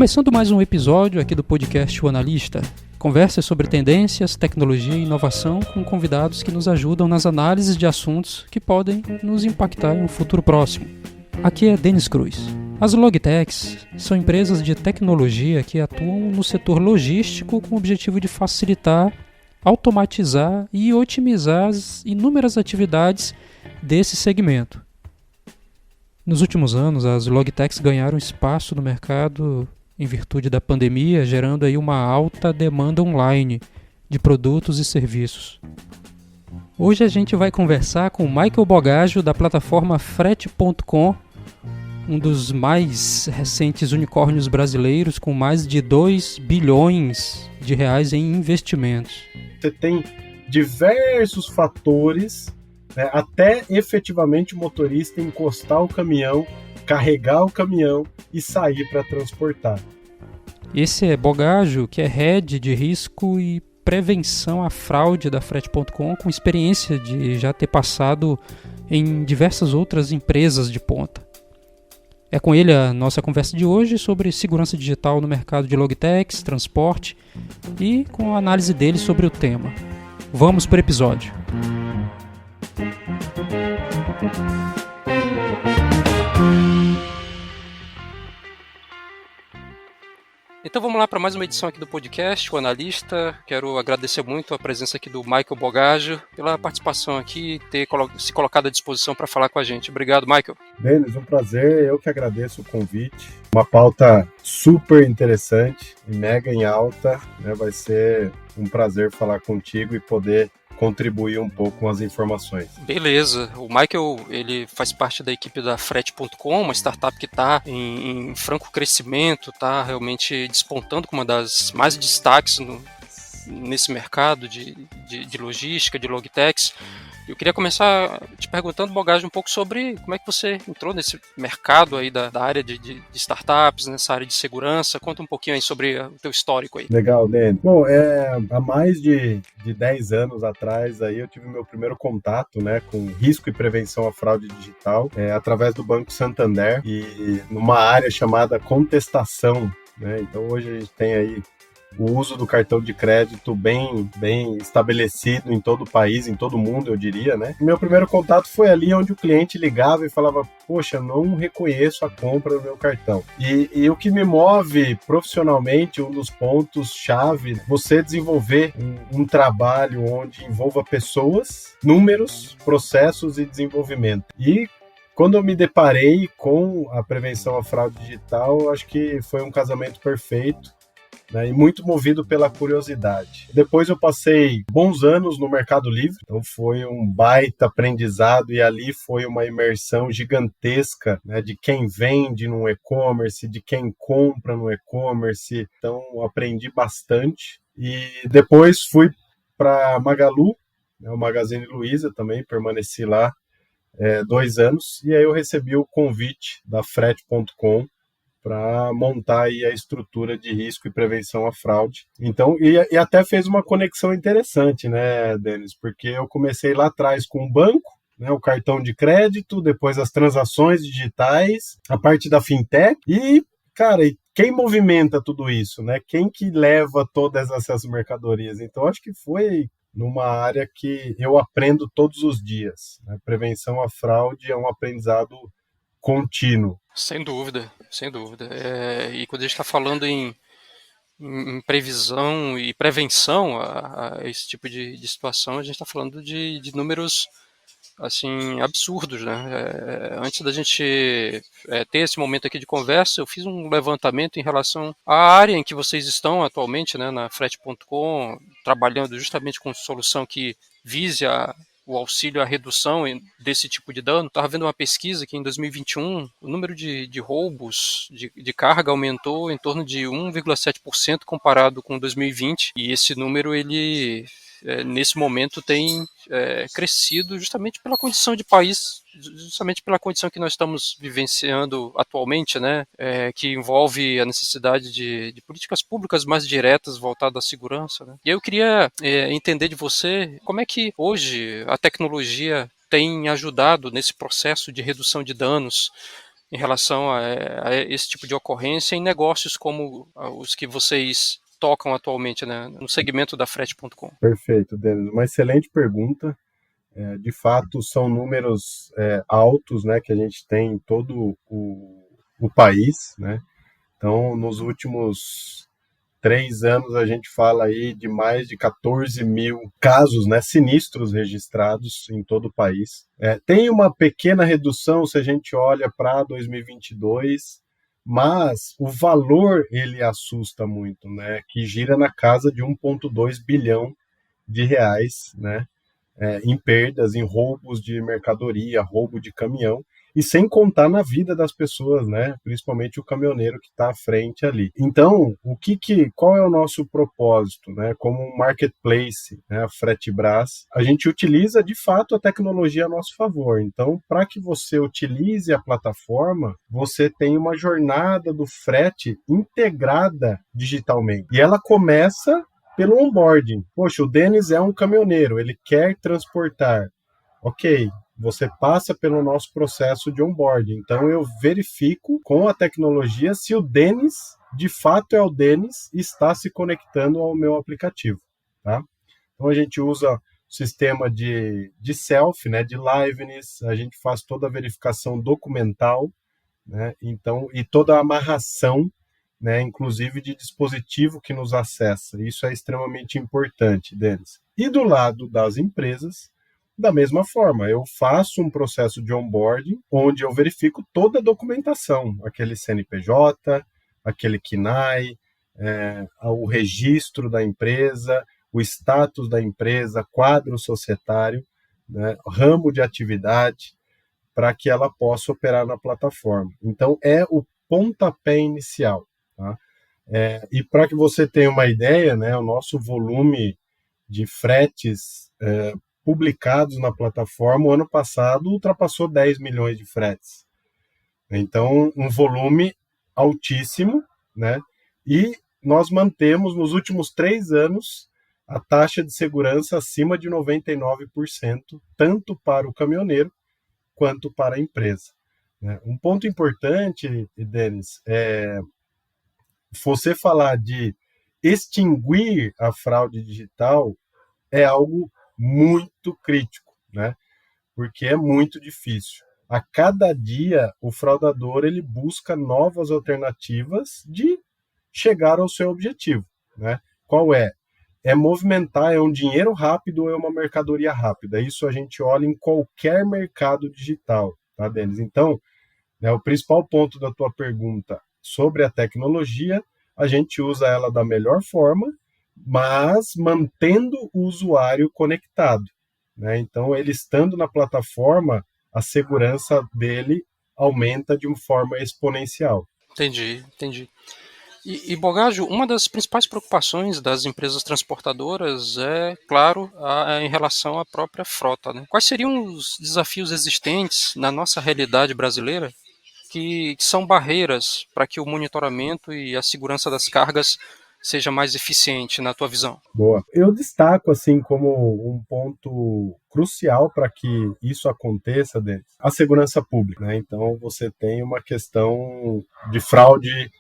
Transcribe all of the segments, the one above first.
Começando mais um episódio aqui do podcast O Analista, conversas sobre tendências, tecnologia e inovação com convidados que nos ajudam nas análises de assuntos que podem nos impactar em um futuro próximo. Aqui é Denis Cruz. As Logitechs são empresas de tecnologia que atuam no setor logístico com o objetivo de facilitar, automatizar e otimizar as inúmeras atividades desse segmento. Nos últimos anos, as Logitechs ganharam espaço no mercado em virtude da pandemia, gerando aí uma alta demanda online de produtos e serviços. Hoje a gente vai conversar com o Michael Bogaggio, da plataforma Frete.com, um dos mais recentes unicórnios brasileiros, com mais de 2 bilhões de reais em investimentos. Você tem diversos fatores, né, até efetivamente o motorista encostar o caminhão, carregar o caminhão e sair para transportar. Esse é Bogaggio, que é Head de Risco e Prevenção à Fraude da Frete.com, com experiência de já ter passado em diversas outras empresas de ponta. É com ele a nossa conversa de hoje sobre segurança digital no mercado de Logitechs, transporte e com a análise dele sobre o tema. Vamos para o episódio. Então vamos lá para mais uma edição aqui do podcast, O Analista. Quero agradecer muito a presença aqui do Michael Bogaggio pela participação aqui e ter se colocado à disposição para falar com a gente. Obrigado, Michael. Denis, um prazer. Eu que agradeço o convite. Uma pauta super interessante e mega em alta, né? Vai ser um prazer falar contigo e poder contribuir um pouco com as informações. Beleza. O Michael, ele faz parte da equipe da Frete.com, uma startup que está em franco crescimento, está realmente despontando como uma das mais destaques nesse mercado de logística, de Logitechs. Eu queria começar te perguntando, Bogaggio, um pouco sobre como é que você entrou nesse mercado aí da área de startups, nessa área de segurança. Conta um pouquinho aí sobre o teu histórico aí. Legal, Denis. Bom, há mais de 10 anos atrás aí eu tive meu primeiro contato, né, com risco e prevenção à fraude digital, através do Banco Santander e numa área chamada contestação, né? Então hoje a gente tem aí o uso do cartão de crédito bem estabelecido em todo o país, em todo o mundo, eu diria, né? Meu primeiro contato foi ali onde o cliente ligava e falava, poxa, não reconheço a compra do meu cartão. E o que me move profissionalmente, um dos pontos-chave, você desenvolver um trabalho onde envolva pessoas, números, processos e desenvolvimento. E quando eu me deparei com a prevenção à fraude digital, acho que foi um casamento perfeito, né, e muito movido pela curiosidade. Depois eu passei bons anos no Mercado Livre, então foi um baita aprendizado e ali foi uma imersão gigantesca, né, de quem vende no e-commerce, de quem compra no e-commerce, então aprendi bastante. E depois fui para Magalu, né, o Magazine Luiza também, permaneci lá 2 anos, e aí eu recebi o convite da Frete.com para montar aí a estrutura de risco e prevenção à fraude. Então, e até fez uma conexão interessante, né, Denis? Porque eu comecei lá atrás com o banco, né, o cartão de crédito, depois as transações digitais, a parte da fintech e, cara, quem movimenta tudo isso, né? Quem que leva todas essas mercadorias? Então, acho que foi numa área que eu aprendo todos os dias, né? Prevenção à fraude é um aprendizado contínuo. Sem dúvida, sem dúvida. E quando a gente está falando em previsão e prevenção a esse tipo de situação, a gente está falando de números assim absurdos, né? Antes da gente ter esse momento aqui de conversa, eu fiz um levantamento em relação à área em que vocês estão atualmente, né, na Frete.com, trabalhando justamente com solução que vise o auxílio à redução desse tipo de dano. Estava vendo uma pesquisa que em 2021 o número de roubos de carga aumentou em torno de 1,7% comparado com 2020, e esse número ele nesse momento tem crescido justamente pela condição de país, justamente pela condição que nós estamos vivenciando atualmente, né, que envolve a necessidade de políticas públicas mais diretas voltadas à segurança, né? E eu queria entender de você como é que hoje a tecnologia tem ajudado nesse processo de redução de danos, em relação a esse tipo de ocorrência em negócios como os que vocês tocam atualmente, né, no segmento da Frete.com? Perfeito, Denis. Uma excelente pergunta. De fato, são números altos, né, que a gente tem em todo o país, né? Então, nos últimos 3 anos, a gente fala aí de mais de 14 mil casos, né, sinistros registrados em todo o país. Tem uma pequena redução se a gente olha para 2022, mas o valor ele assusta muito, né, que gira na casa de 1,2 bilhão de reais, né, em perdas, em roubos de mercadoria, roubo de caminhão, e sem contar na vida das pessoas, né? Principalmente o caminhoneiro que está à frente ali. Então, qual é o nosso propósito, né? Como um marketplace, né? A Fretebras, a gente utiliza de fato a tecnologia a nosso favor. Então, para que você utilize a plataforma, você tem uma jornada do frete integrada digitalmente. E ela começa pelo onboarding. Poxa, o Denis é um caminhoneiro, ele quer transportar. Ok, você passa pelo nosso processo de onboarding. Então eu verifico com a tecnologia se o Denis, de fato é o Denis, e está se conectando ao meu aplicativo. Tá? Então a gente usa o sistema de selfie, né, de liveness, a gente faz toda a verificação documental, né, então, e toda a amarração, né, inclusive de dispositivo que nos acessa. Isso é extremamente importante, Denis. E do lado das empresas, da mesma forma, eu faço um processo de onboarding onde eu verifico toda a documentação, aquele CNPJ, aquele KNAI, o registro da empresa, o status da empresa, quadro societário, né, ramo de atividade, para que ela possa operar na plataforma. Então, é o pontapé inicial. Tá? E para que você tenha uma ideia, né, o nosso volume de fretes publicados na plataforma, o ano passado ultrapassou 10 milhões de fretes. Então, um volume altíssimo, né? E nós mantemos, nos últimos 3 anos, a taxa de segurança acima de 99%, tanto para o caminhoneiro quanto para a empresa. Um ponto importante, Denis, você falar de extinguir a fraude digital é algo muito crítico, né? Porque é muito difícil. A cada dia, o fraudador ele busca novas alternativas de chegar ao seu objetivo, né? Qual é? É movimentar, é um dinheiro rápido ou é uma mercadoria rápida. Isso a gente olha em qualquer mercado digital, tá, Denis? Então, o principal ponto da tua pergunta sobre a tecnologia, a gente usa ela da melhor forma, mas mantendo o usuário conectado, né? Então, ele estando na plataforma, a segurança dele aumenta de uma forma exponencial. Entendi. E Bogaggio, uma das principais preocupações das empresas transportadoras é, claro, em relação à própria frota, né? Quais seriam os desafios existentes na nossa realidade brasileira que são barreiras para que o monitoramento e a segurança das cargas seja mais eficiente, na tua visão? Boa. Eu destaco, assim, como um ponto crucial para que isso aconteça, Denis, a segurança pública, né? Então, você tem uma questão de fraude,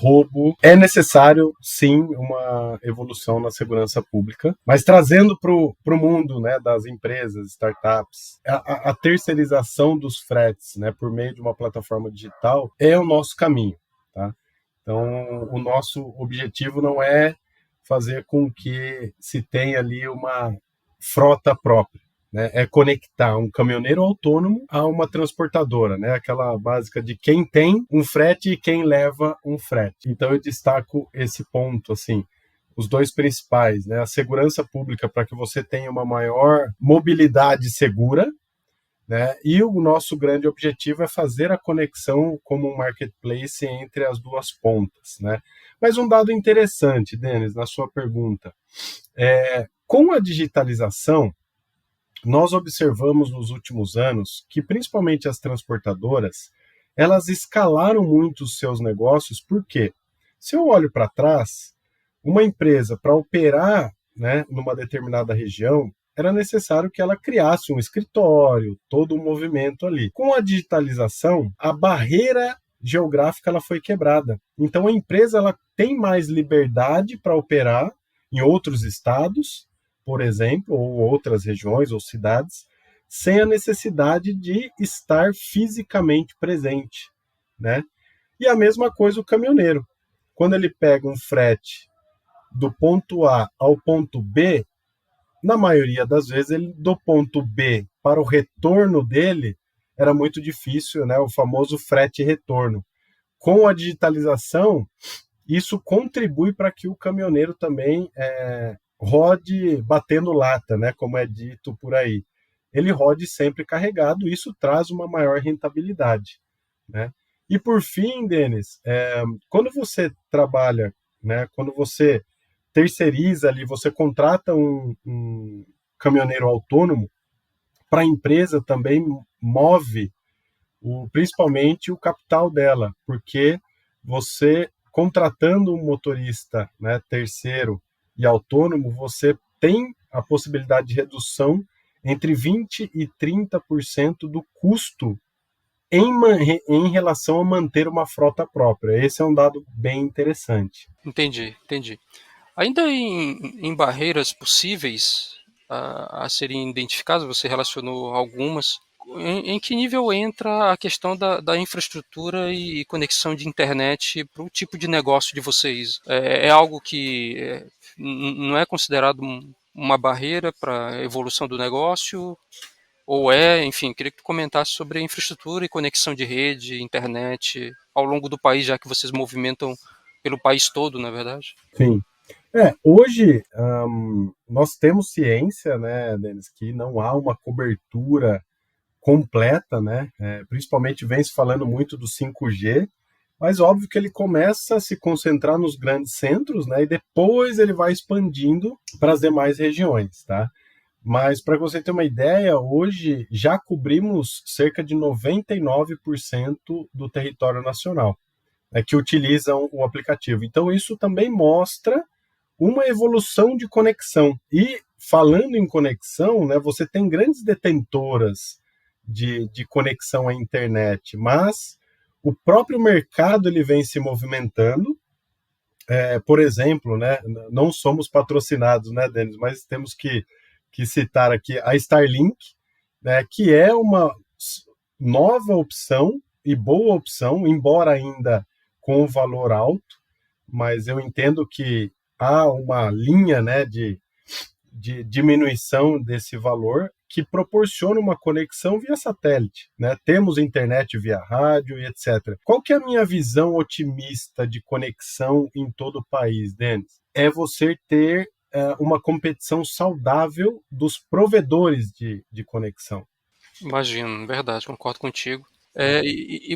roubo. É necessário, sim, uma evolução na segurança pública, mas trazendo para o mundo, né, das empresas, startups, a terceirização dos fretes, né, por meio de uma plataforma digital é o nosso caminho, tá? Então, o nosso objetivo não é fazer com que se tenha ali uma frota própria, né? É conectar um caminhoneiro autônomo a uma transportadora, né? Aquela básica de quem tem um frete e quem leva um frete. Então eu destaco esse ponto, assim, os dois principais, né? A segurança pública para que você tenha uma maior mobilidade segura, né? E o nosso grande objetivo é fazer a conexão como um marketplace entre as duas pontas, né? Mas um dado interessante, Denis, na sua pergunta, com a digitalização, nós observamos nos últimos anos que principalmente as transportadoras, elas escalaram muito os seus negócios, porque se eu olho para trás, uma empresa para operar, né, numa determinada região, era necessário que ela criasse um escritório, todo um movimento ali. Com a digitalização, a barreira geográfica ela foi quebrada. Então a empresa ela tem mais liberdade para operar em outros estados, por exemplo, ou outras regiões ou cidades, sem a necessidade de estar fisicamente presente, né? E a mesma coisa o caminhoneiro. Quando ele pega um frete do ponto A ao ponto B, na maioria das vezes, ele do ponto B para o retorno dele era muito difícil, né? O famoso frete retorno. Com a digitalização, isso contribui para que o caminhoneiro também rode batendo lata, né? Como é dito por aí. Ele rode sempre carregado, isso traz uma maior rentabilidade, né? E por fim, Denis, quando você trabalha, né? Quando você terceiriza ali, você contrata um caminhoneiro autônomo, para a empresa também move principalmente o capital dela, porque você contratando um motorista, né, terceiro e autônomo, você tem a possibilidade de redução entre 20% e 30% do custo em relação a manter uma frota própria. Esse é um dado bem interessante. Entendi. Ainda em barreiras possíveis a serem identificadas, você relacionou algumas. Em que nível entra a questão da infraestrutura e conexão de internet para o tipo de negócio de vocês? É algo que não é considerado uma barreira para a evolução do negócio? Ou enfim, queria que tu comentasse sobre a infraestrutura e conexão de rede, internet, ao longo do país, já que vocês movimentam pelo país todo, na verdade? Sim. Hoje nós temos ciência, né, Denis, que não há uma cobertura completa, né? Principalmente vem se falando muito do 5G, mas óbvio que ele começa a se concentrar nos grandes centros, né? E depois ele vai expandindo para as demais regiões, tá? Mas para você ter uma ideia, hoje já cobrimos cerca de 99% do território nacional, né, que utilizam o aplicativo. Então isso também mostra uma evolução de conexão. E falando em conexão, né, você tem grandes detentoras de conexão à internet, mas o próprio mercado ele vem se movimentando. Por exemplo, né, não somos patrocinados, né, Denis, mas temos que citar aqui a Starlink, né, que é uma nova opção e boa opção, embora ainda com valor alto, mas eu entendo que há uma linha, né, de diminuição desse valor que proporciona uma conexão via satélite, né? Temos internet via rádio e etc. Qual que é a minha visão otimista de conexão em todo o país, Denis? É você ter uma competição saudável dos provedores de conexão. Imagino, verdade, concordo contigo.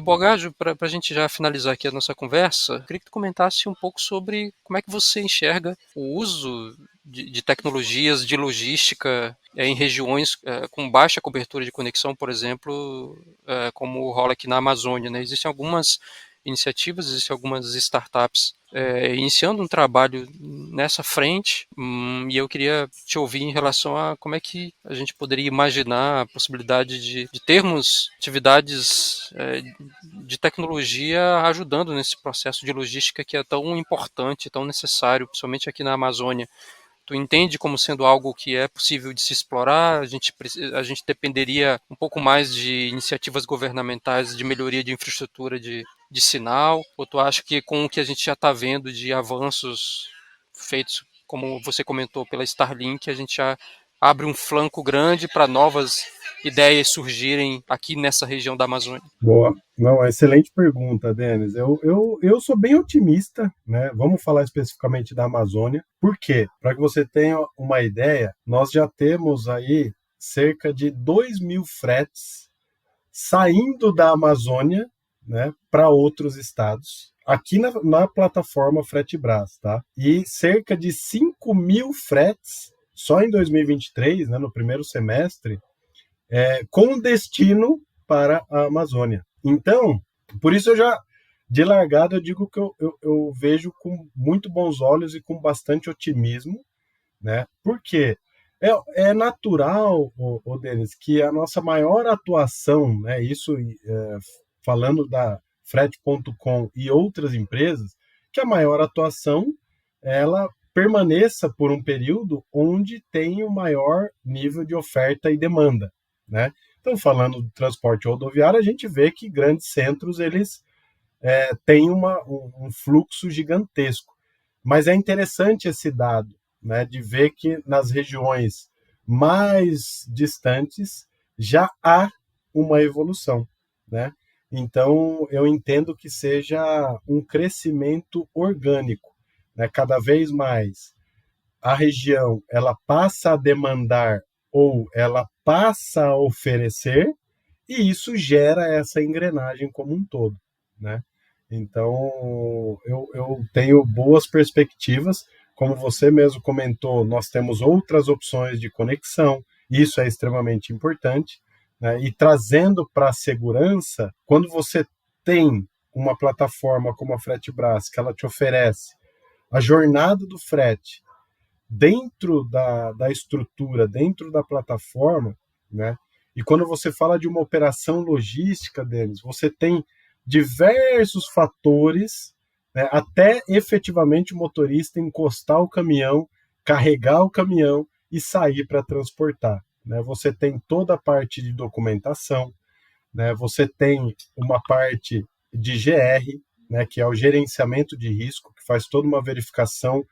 Bogaggio, para a gente já finalizar aqui a nossa conversa, queria que tu comentasse um pouco sobre como é que você enxerga o uso de tecnologias de logística em regiões com baixa cobertura de conexão, por exemplo, como rola aqui na Amazônia, né? Existem algumas iniciativas, existem algumas startups iniciando um trabalho nessa frente, e eu queria te ouvir em relação a como é que a gente poderia imaginar a possibilidade de termos atividades de tecnologia ajudando nesse processo de logística que é tão importante, tão necessário, principalmente aqui na Amazônia. Tu entende como sendo algo que é possível de se explorar? A gente dependeria um pouco mais de iniciativas governamentais de melhoria de infraestrutura de sinal? Ou tu acha que com o que a gente já está vendo de avanços feitos, como você comentou, pela Starlink, a gente já abre um flanco grande para novas ideias surgirem aqui nessa região da Amazônia? Boa. Não, excelente pergunta, Denis. Eu sou bem otimista, né? Vamos falar especificamente da Amazônia. Por quê? Para que você tenha uma ideia, nós já temos aí cerca de 2.000 fretes saindo da Amazônia, né, para outros estados, aqui na plataforma Fretebras, tá? E cerca de 5.000 fretes só em 2023, né, no primeiro semestre, com destino para a Amazônia. Então, por isso de largada, eu digo que eu vejo com muito bons olhos e com bastante otimismo, né? Por quê? É natural, Denis, que a nossa maior atuação, né, isso falando da Frete.com e outras empresas, que a maior atuação ela permaneça por um período onde tem o maior nível de oferta e demanda, né? Então, falando do transporte rodoviário, a gente vê que grandes centros eles têm um fluxo gigantesco. Mas é interessante esse dado, né, de ver que nas regiões mais distantes já há uma evolução, né? Então, eu entendo que seja um crescimento orgânico, né? Cada vez mais a região ela passa a demandar ou ela passa a oferecer, e isso gera essa engrenagem como um todo, né? Então, eu tenho boas perspectivas. Como você mesmo comentou, nós temos outras opções de conexão, isso é extremamente importante, né? E trazendo para a segurança, quando você tem uma plataforma como a FreteBras, que ela te oferece a jornada do frete dentro da estrutura, dentro da plataforma, né? E quando você fala de uma operação logística, Denis, você tem diversos fatores, né, até efetivamente o motorista encostar o caminhão, carregar o caminhão e sair para transportar, né? Você tem toda a parte de documentação, né? Você tem uma parte de GR, né, que é o gerenciamento de risco, que faz toda uma verificação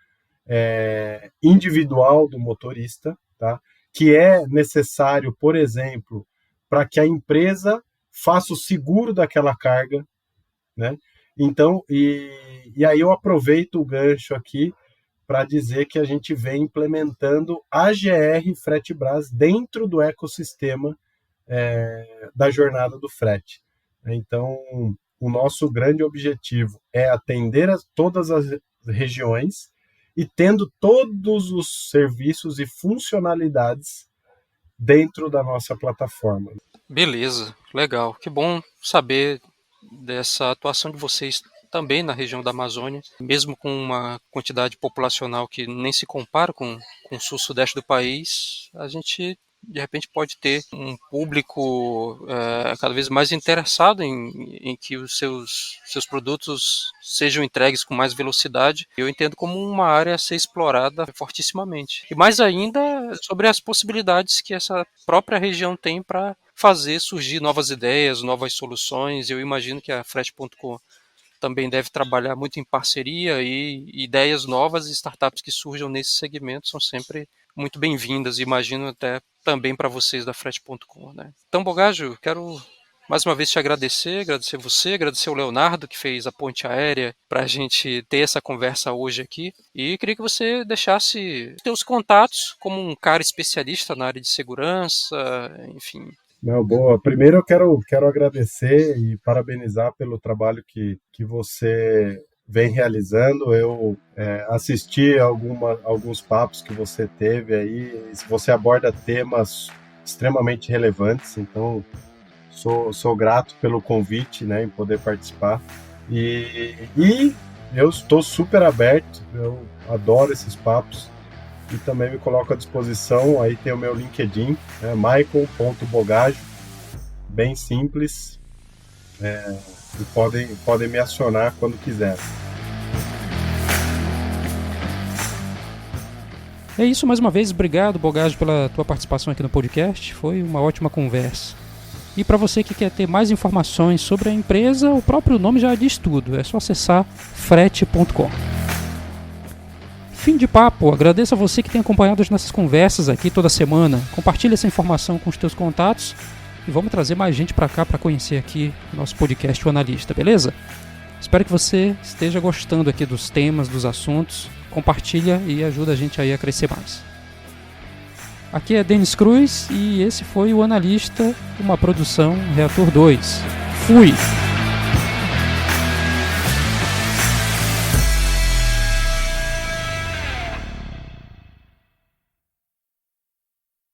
individual do motorista, tá? Que é necessário, por exemplo, para que a empresa faça o seguro daquela carga, né? Então, e aí eu aproveito o gancho aqui para dizer que a gente vem implementando a GR FreteBras dentro do ecossistema da jornada do frete. Então, o nosso grande objetivo é atender todas as regiões e tendo todos os serviços e funcionalidades dentro da nossa plataforma. Beleza, legal. Que bom saber dessa atuação de vocês também na região da Amazônia, mesmo com uma quantidade populacional que nem se compara com o sul-sudeste do país, a gente de repente pode ter um público cada vez mais interessado em que os seus produtos sejam entregues com mais velocidade. Eu entendo como uma área a ser explorada fortissimamente. E mais ainda sobre as possibilidades que essa própria região tem para fazer surgir novas ideias, novas soluções. Eu imagino que a Frete.com também deve trabalhar muito em parceria, e ideias novas e startups que surjam nesse segmento são sempre muito bem-vindas, imagino até também para vocês da Frete.com, né? Então, Bogaggio, quero mais uma vez te agradecer você, agradecer o Leonardo que fez a ponte aérea para a gente ter essa conversa hoje aqui, e queria que você deixasse seus contatos como um cara especialista na área de segurança, enfim. Não, boa. Primeiro eu quero agradecer e parabenizar pelo trabalho que você vem realizando. Eu assisti alguns papos que você teve aí. Você aborda temas extremamente relevantes, então sou grato pelo convite, né, em poder participar. E eu estou super aberto, eu adoro esses papos. E também me coloco à disposição, aí tem o meu LinkedIn, michael.bogaggio, bem simples, e podem me acionar quando quiser. É isso, mais uma vez, obrigado, Bogaggio, pela tua participação aqui no podcast, foi uma ótima conversa. E para você que quer ter mais informações sobre a empresa, o próprio nome já diz tudo, é só acessar frete.com. Fim de papo, agradeço a você que tem acompanhado as nossas conversas aqui toda semana. Compartilhe essa informação com os teus contatos e vamos trazer mais gente para cá para conhecer aqui o nosso podcast O Analista, beleza? Espero que você esteja gostando aqui dos temas, dos assuntos. Compartilha e ajuda a gente aí a crescer mais. Aqui é Denis Cruz e esse foi O Analista, uma produção Reator 2. Fui!